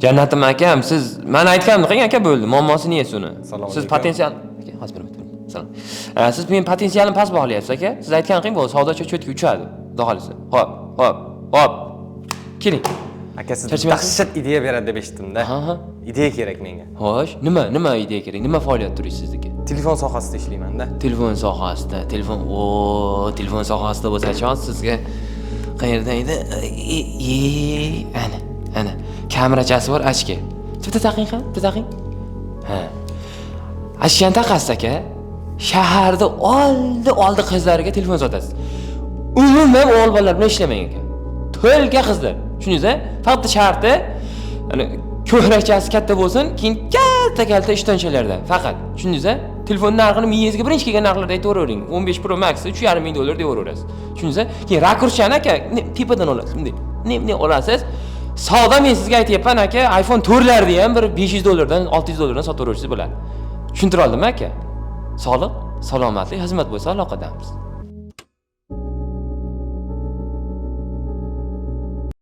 Jannatim akam, siz men aytganimni qilgan aka bo'ldi. Muammosini yeysiz uni. Siz potensial Salom. Siz men potensialim past baholayapsiz aka. Siz aytgan qiling bo'ldi, savdo cho'tga uchadi. Xudo xolisa. Hop. Keling. Aka siz dahshat ideya beradi deb eshitdim-da. Ideya kerak menga. Xo'sh, nima ideya kerak? Nima faoliyat turisiz sizniki? Telefon sohasida ishlayman-da. Telefon sohasida bo'lsa-chi, sizga qayerda edi? Ana. Kamerachasi bor, ochka. Bitta taqing ham, bitta taqing. Ha. Ashkan taqasiz aka. Shaharda oldi qizlarga telefon sotasiz. Umuman o'g'il bolalar bilan ishlamang aka. To'lga qizlar. Tushundingiz-a? Faqat sharti, ana ko'rakchasi katta bo'lsin, keyin kalta ishtonchalardan faqat. Tushundingiz-a? Telefon narxini miyangizga birinchi kelgan narxlarda aytavering. 15 Pro Max $3,5 ming deyaverasiz. Tushundingiz-a? Keyin rakurschani aka tepadan olasiz. Bunday. Ne olasiz? Savdo men sizga aytayapman aka, iPhone 4larni ham bir $500 $600 sotaverasiz bo'ladi. Tushuntira oldimmi aka? Sog'liq, salomatlik, xizmat bo'lsa aloqadamiz.